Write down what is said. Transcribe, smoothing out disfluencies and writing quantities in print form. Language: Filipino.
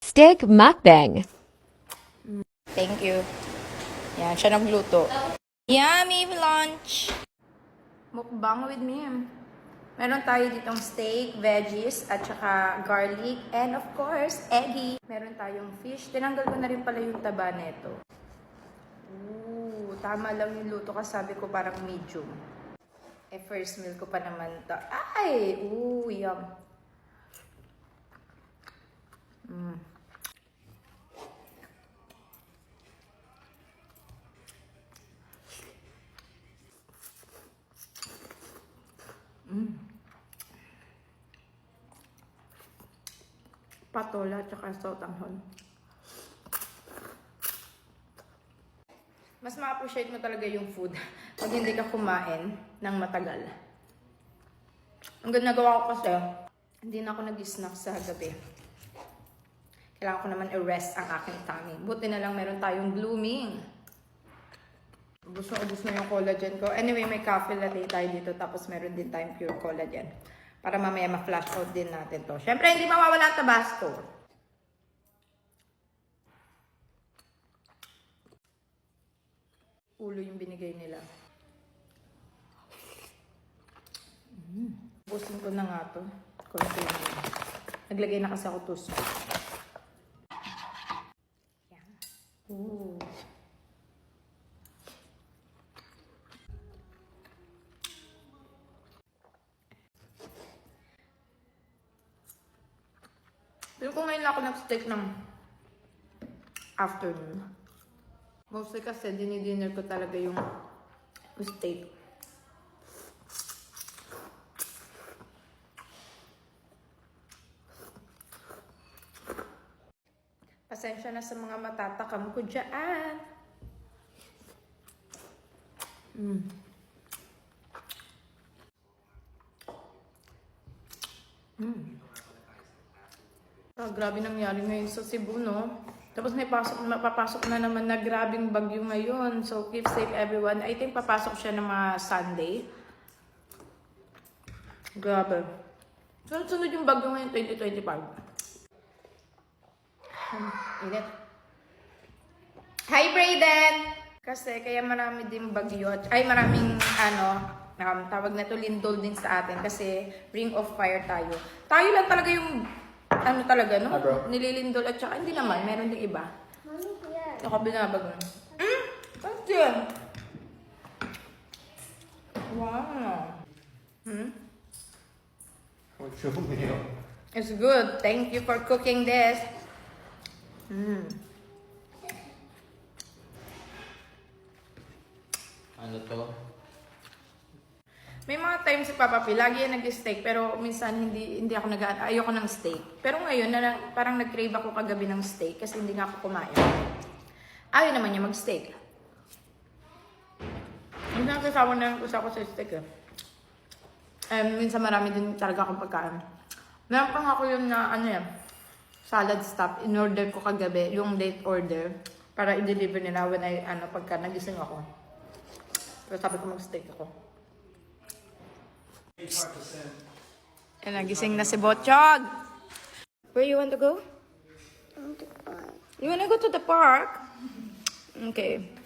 Steak mukbang. Thank you. Yan, siya nagluto. Yummy lunch! Mukbang with me. Meron tayo ditong steak, veggies, at saka garlic, and of course, eggy. Meron tayong fish. Tinanggal ko na rin pala yung taba neto. Ooh, tama lang yung luto kasi sabi ko parang medium. First meal ko pa naman to. Ay! Ooh, yum. Patola at saka sotanghon. Mas ma-appreciate mo talaga yung food pag hindi ka kumain ng matagal. Ang ginagawa ko kasi, hindi na ako nag-snack sa gabi. Kailangan ko naman i-rest ang aking tummy. Buti na lang meron tayong blooming. Ubus na yung collagen ko. Anyway, may coffee latte tayo dito. Tapos meron din tayong pure collagen. Para mamaya ma-flash out din natin to. Siyempre, hindi mawawala ang Tabasco. Ulo yung binigay nila. Ubusin ko na nga to. Konti na. Naglagay na kasi ako tusok. Yan. Ooh. Pero kung ngayon ako nag-steak ng afternoon. Mostly kasi dinidinner ko talaga yung steak. Pasensya na sa mga matatakam ko dyan. Grabe nangyari ngayon sa Cebu, no? Tapos mapapasok na naman na grabing bagyo ngayon. So, keep safe everyone. I think papasok siya ng mga Sunday. Grabe. Sunod-sunod yung bagyo ngayon 2025. Init. Hi, Brayden! Kasi kaya marami din bagyo. Ay, maraming tawag na to lindol din sa atin. Kasi ring of fire tayo. Tayo lang talaga yung talaga, no? Nililindol at saka hindi naman. Meron din iba. Yung kabinabag mo. What's yun? Wow. What's your meal? It's good. Thank you for cooking this. Ano to? May mga times si Papa P, lagi yan nag-steak, pero minsan hindi ako ayoko ng steak. Pero ngayon, parang nag-crave ako kagabi ng steak kasi hindi nga ako kumain. Ayaw naman niya mag-steak. Minsan kasama na lang ako sa steak eh. Minsan marami din talaga akong pagkain. Meron pang ako yung salad stuff. In-order ko kagabi, yung late order, para i-deliver nila when pagka nagising ako. Pero sabi ko mag-steak ako. And nagising na si Botchog. Where you want to go? You want to go to the park? Okay.